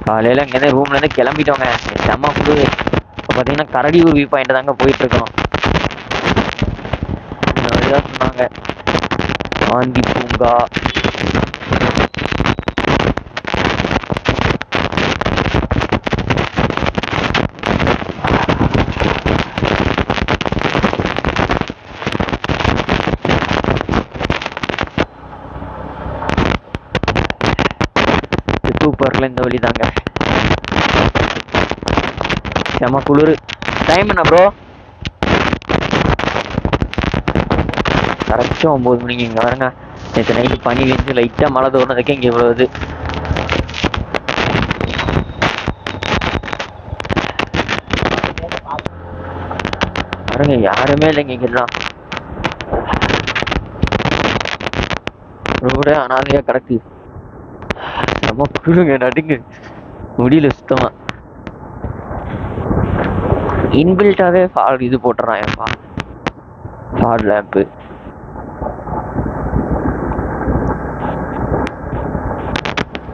காலையில் இங்கேருந்து ரூம்லேருந்து கிளம்பிட்டோங்க. செம்ம குளிர். இப்போ பார்த்தீங்கன்னா கரடியூர் வியூ பாயிண்ட் தாங்க போயிட்டுருக்கோம். அதுதான் சொன்னாங்க ஆந்தி பூங்கா. சூப்பர்ல இந்த வழி தாங்க. செம குளிர். டைம் என்ன ப்ரோ? கரெக்டாக 9 மணிக்கு. இங்கே வரங்க நேற்று நைட்டு பனி வெஞ்சு லைட்டாக மழை தோணுறதுக்கு இங்கே இவ்வளவு. பாருங்க யாருமே இல்லைங்க இங்கெல்லாம். ரோட அனாதையா கிடக்கு. செம குளிருங்க, நடுங்க முடியல சுத்தமா. இன்பில்ட்டாவே ஃபால் இது போட்டுறான் ஏப்பா, ஃபால் லேம்ப்பு.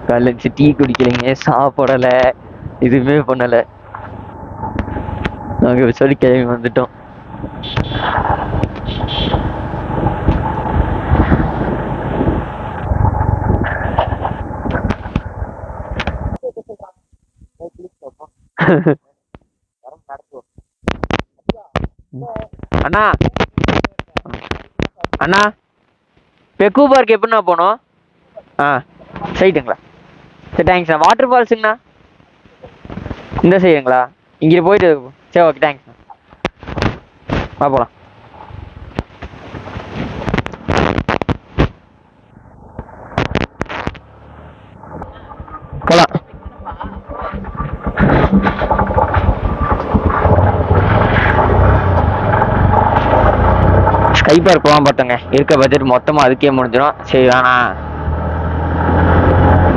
காலைல டீ குடிக்கலைங்க, சாப்பிடல, எதுவுமே பண்ணல. நாங்க சொல்லி கிளம்பி வந்துட்டோம். அண்ணா அண்ணா பெக்கு பார்க் எப்படிண்ணா போனோம்? சைட்டுங்களா? சரி தேங்க்ஸ்ண்ணா. வாட்டர் ஃபால்ஸுங்கண்ணா இந்த சைடுங்களா? இங்கே போயிட்டு சரி ஓகே தேங்க்ஸ்ண்ணா. வா போகலாம். போகலாம். ஸ்கை பார்க் போகாம பார்த்தோங்க. இருக்க பட்ஜெட் மொத்தமாக அதுக்கே முடிஞ்சிடும். சரி வேணாம்,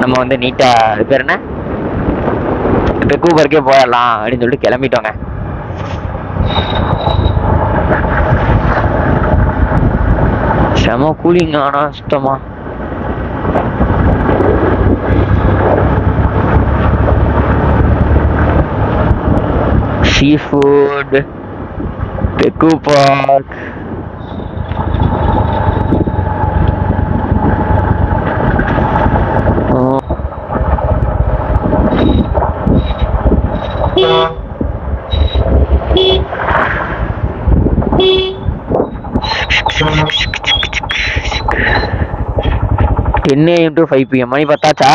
நம்ம வந்து நீட்டாக அது பேர் என்ன பெக்கு பார்க்கே போயிடலாம் அப்படின்னு சொல்லிட்டு கிளம்பிட்டோங்க. செம கூலிங் ஆனால் சுத்தமாக. சீ ஃபுட், பெக்கு park. Ten AM to 5 PM மணி பத்தாச்சா?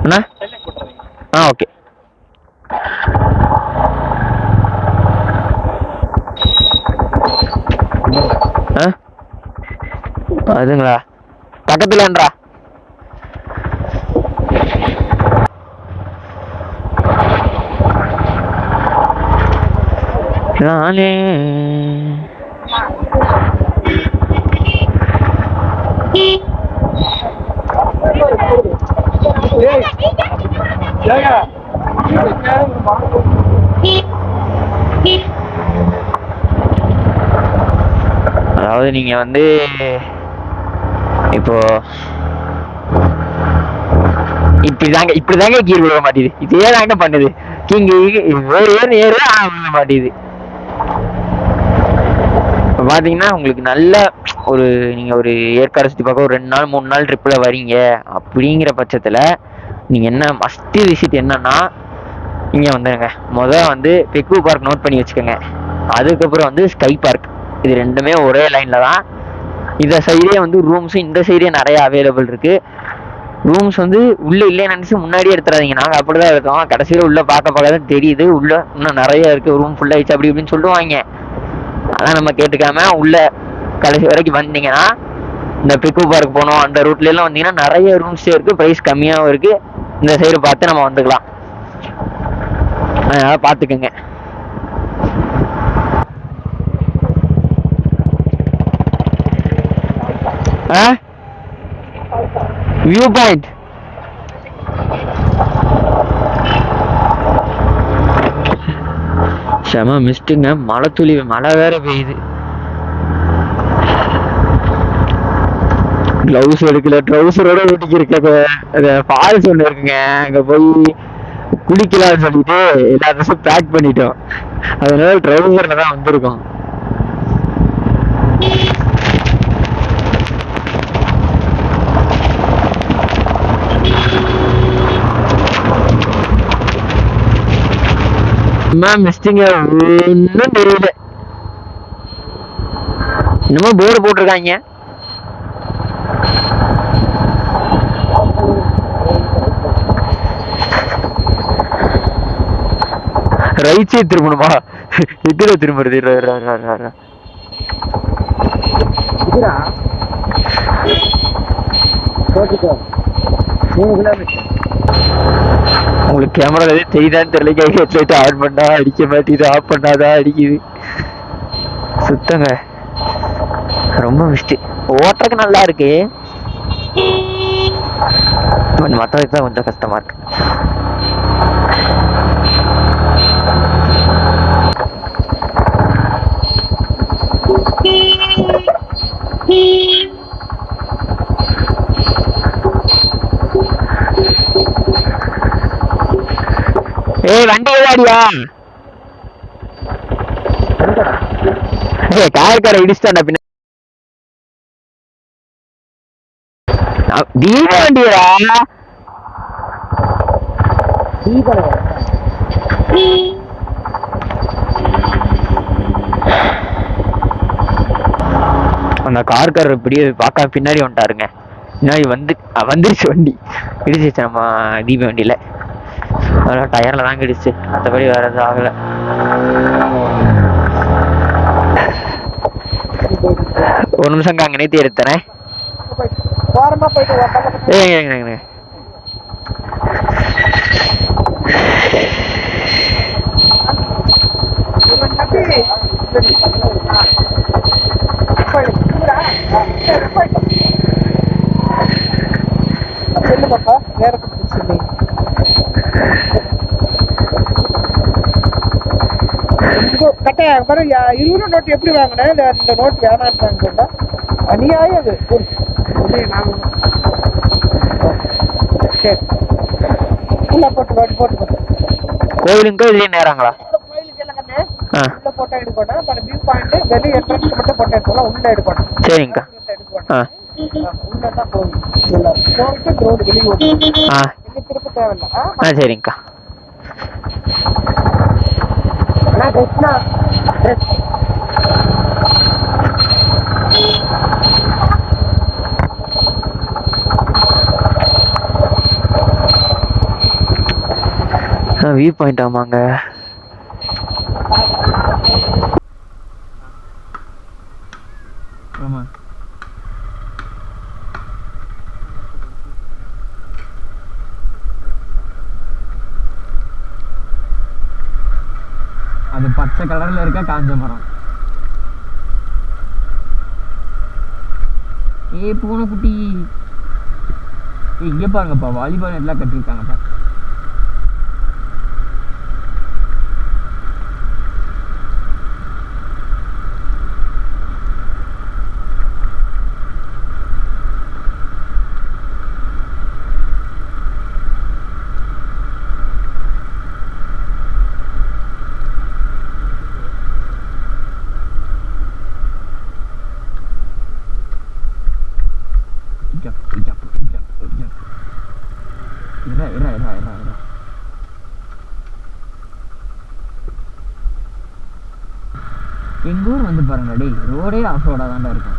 அண்ணா ஓகே. அதுங்களா பக்கத்துலன்றா? நானே அதாவது நீங்க வந்து இப்போ இப்படிதாங்க கீழ் விட மாட்டேது. இதே தாங்க பண்ணுது. ஏறு மாட்டேது. இப்போ பார்த்தீங்கன்னா உங்களுக்கு நல்ல ஒரு நீங்கள் ஒரு ஏற்காடு சுற்றி பார்க்க ஒரு 2 நாள் 3 நாள் ட்ரிப்பில் வரீங்க அப்படிங்கிற பட்சத்தில் நீங்கள் என்ன மஸ்ட் விசிட் என்னன்னா இங்கே வந்துடுங்க. வந்து பெக்கு பார்க் நோட் பண்ணி வச்சுக்கோங்க. அதுக்கப்புறம் வந்து ஸ்கை பார்க். இது ரெண்டுமே ஒரே லைனில் தான். இந்த சைடே வந்து ரூம்ஸும் இந்த சைடே நிறைய அவைலபிள் இருக்குது. ரூம்ஸ் வந்து உள்ளே இல்லைன்னு நினச்சி முன்னாடியே எடுத்துடாதீங்க. நாங்கள் அப்படி தான் இருக்கோம். கடைசியில் உள்ளே பார்க்க தான் தெரியுது உள்ளே இன்னும் நிறைய இருக்குது, ரூம் ஃபுல்லாகிடுச்சு அப்படி இப்படின்னு சொல்லுவாங்க. அதான் நம்ம கேட்டுக்காம உள்ள கடைசி வரைக்கும் வந்தீங்கன்னா இந்த பெக்கு பார்க் போனோம் அந்த ரூட்ல எல்லாம் வந்தீங்கன்னா நிறைய ரூம்ஸே இருக்கு, பிரைஸ் கம்மியாகவும் இருக்கு. இந்த சைடு பார்த்து நம்ம வந்துக்கலாம். அதனால பார்த்துக்குங்க. வியூ பாயிண்ட் செம மிஸ்ட்டுங்க. மழை துளி மழை வேற பெய்யுது. கிளவுஸ் எடுக்கல, ட்ரௌசரோட ஊட்டிக்கு இருக்க ஃபால்ஸ் ஒன்று இருக்குங்க. அங்க போய் குளிக்கலாம்னு சொல்லிட்டு எல்லா ட்ரெஸ்ஸும் பேக் பண்ணிட்டோம். அதனால ட்ரௌசர்ல தான் வந்திருக்கோம். மிஸ்டிங்க ஒன்னும் தெரியல. என்னமோ போர்டு போட்டிருக்காங்க. ரைட் சைடு திரும்பணுமா? எதிர திரும்புறது. உங்களுக்கு கேமரா எதுவும் தெரியுதான்னு தெரியல. ஹெட்லைட் ஆன் பண்ணா அடிக்க மாட்டேங்குது, ஆஃப் பண்ணாதான் அடிக்குது. சுத்தங்க ரொம்ப மிஸ்ட். ஓட்டுறதுக்கு நல்லா இருக்கு, மற்றதுக்கு தான் கொஞ்சம் கஷ்டமா இருக்கு. ஏய் வண்டி ஏதாடியா? கார் இடிச்சிட்டாண்டா பின்ன. தீப வண்டியா? அந்த கார்காரர் இப்படியே பார்க்க பின்னாடி வந்துட்டாருங்க. பின்னாடி வந்துருச்சு வண்டி. இடிச்சிச்சு நம்ம தீப வண்டியில. அதெல்லாம் டயர்ல தாங்க இடிச்சு, மற்றபடி வேற எதுவும் ஆகல. ஒரு நிமிஷம் அங்கே நேத்தி எடுத்தேன். இருபது நோட்டு எப்படி வாங்கினேன்? இந்த நோட்டு வேணான்றாங்க. அநியாயம் அது. கோயிலுங்க இதுலயே நேராங்களா? கோயிலுக்கு இல்லைங்கண்ணே, உள்ள போட்டோ எடுக்கணும். அப்புறம் வியூ பாயிண்ட் வெளியே என்ட்ரன்ஸ் மட்டும் போட்டோ எடுக்கலாம், உள்ள எடுக்கணும். சரிங்கக்கா. உள்ளதான் கோவில். போயிட்டு ரோடு வெளியே திருப்ப தேவையில்ல. சரிங்கக்கா. வியூ பாயிண்ட் ஆமாங்க. ஆமா அது பச்சை கலர்ல இருக்க காஞ்ச மரம். பூனை குட்டி இங்க பாருங்கப்பா, வாலிபால் எல்லாம் கட்டிருக்காங்கப்பா. எங்க ஊர் வந்து பாருங்க, டே ரோடே ஆஃப் ரோடா தான்டா இருக்கும்.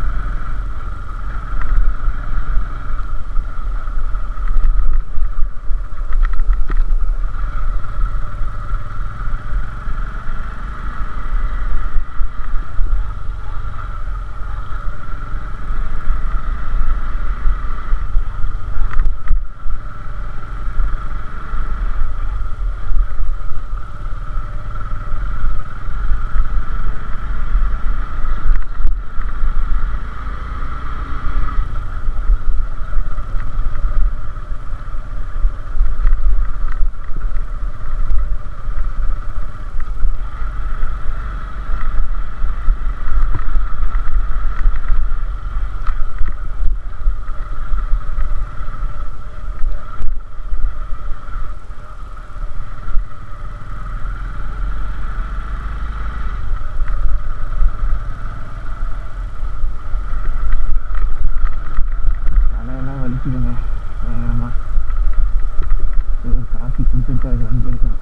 இருக்காது, அங்கே இருக்கான்.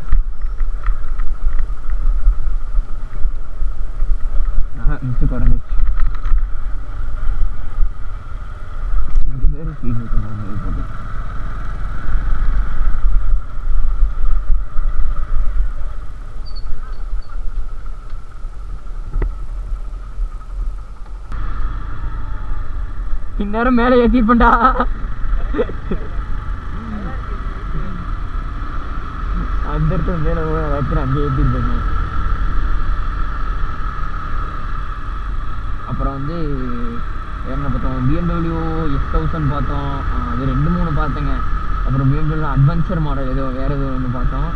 மிஸ்ட்டு குறைஞ்சிச்சு. இது வேறு ஸ்பீட் இருக்கணும் போட்டு. இந்நேரம் மேலே ஏற்றிப்பண்டா. அந்த இடத்துல மேலே வச்சு அங்கே ஏற்றிருப்பேங்க. அப்புறம் வந்து என்ன பார்த்தோம், BMW S1000 பார்த்தோம். அது 2-3 பார்த்தேங்க. அப்புறம் BMW அட்வென்ச்சர் மாடல் ஏதோ வேறு ஏதோ ஒன்று பார்த்தோம்.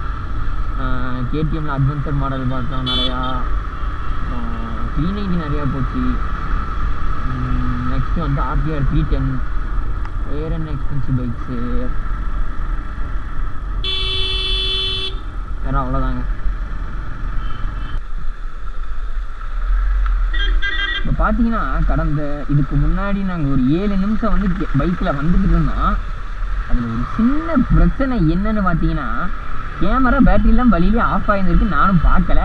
KTMல அட்வென்ச்சர் மாடல் பார்த்தோம் நிறையா. 390 நிறையா போச்சு. நெக்ஸ்ட்டு வந்து RTR 310. வேறு என்ன எக்ஸ்பென்சிவ் பைக்ஸு வேறு அவ்வளோதாங்க. இப்போ பார்த்தீங்கன்னா கடந்த இதுக்கு முன்னாடி நாங்கள் ஒரு 7 நிமிஷம் வந்து பைக்கில் வந்துட்டு இருந்தோம். அதில் ஒரு சின்ன பிரச்சனை என்னன்னு பார்த்தீங்கன்னா, கேமரா பேட்டரிலாம் வழியிலே ஆஃப் ஆகியிருந்துருக்கு. நானும் பார்க்கல,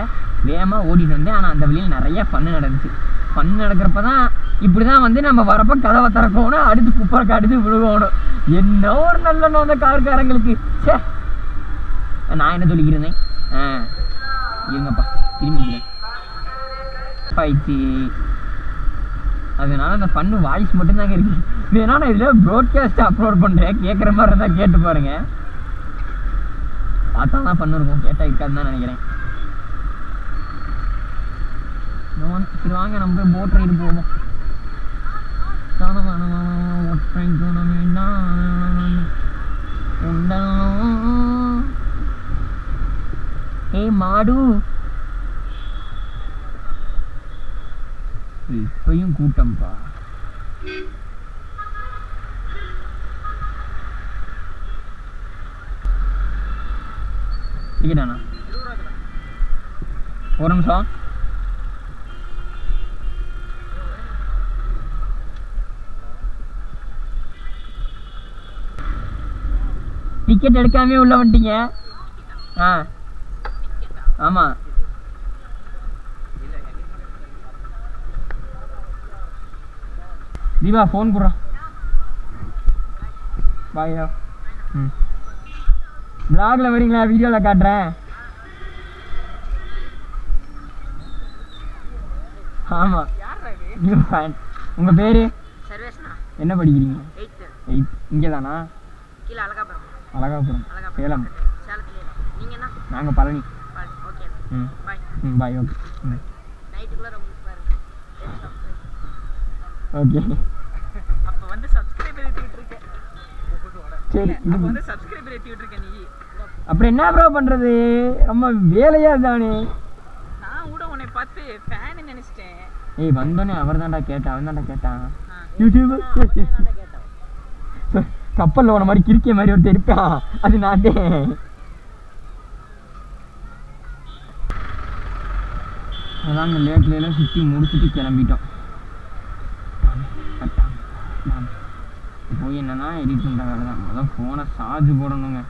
வேகமாக ஓடிட்டு வந்தேன். ஆனால் அந்த வழியில் நிறையா ஃபன்னு நடந்துச்சு. ஃபன் நடக்கிறப்ப தான் இப்படி தான் வந்து நம்ம வரப்போ கதவை திறக்கணும், அடுத்து குப்பரை காட்டுது விழுகணும். என்ன ஒரு நல்ல அந்த கார்காரங்களுக்கு. சே, நான் என்ன சொல்லிக்கிறேன், இருங்கப்பா திரும்பிக்கிறேன் ஆயிடுச்சு. அதனால அந்த ஃபன்னு வாய்ஸ் மட்டும்தாங்க இருக்கு. வேணா நான் இதில் ப்ராட்காஸ்ட் அப்லோட் பண்ணுறேன், கேட்குற மாதிரி இருந்தால் கேட்டு பாருங்க. பார்த்தா தான் ஃபன்னு இருக்கும், கேட்டால் இருக்காதுன்னு தான் நினைக்கிறேன். சரி வாங்க நம்ம போய் போட் ரைடு போவோம். மாடு இப்பயும் கூட்டம்பா. டிக்கெட்டாண்ணா ஒரு நிமிஷம். டிக்கெட் எடுக்காமே உள்ள வந்துட்டீங்க. ஆமாம் தீபா ஃபோன் போடுறான். பாயா. வ்ளாகில் வரீங்களா? வீடியோவில் காட்டுறேன். ஆமாம் ஃபேன். உங்கள் பேர் என்ன படிக்கிறீங்க? 8. இங்கே தானா? அழகாபுரம் சேலம். நாங்கள் பழனி. பாய். Okay okay. சரி அப்புறம் என்ன ப்ரோ பண்ணுறது, ரொம்ப வேலையாக தானே. ஏய் வந்தோடனே அவர் தான்டா கேட்டான், அவன் தான்டா கேட்டான். யூடியூப் கப்பலில் ஓன மாதிரி கிரிக்கே மாதிரி ஒருத்தர் இருப்பான், அது நான். அதாங்க லேக்லாம் சுற்றி முடிச்சுட்டு கிளம்பிட்டோம். போய் என்னன்னா எடிட் பண்ணுற வேலை தான். அதான் ஃபோனை சார்ஜ் போடணுங்க,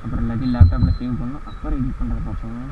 அப்புறம் எல்லாத்தையும் லேப்டாப்பில் சேவ் பண்ணணும், அப்புறம் எடிட் பண்ணுறத பார்ப்போம்.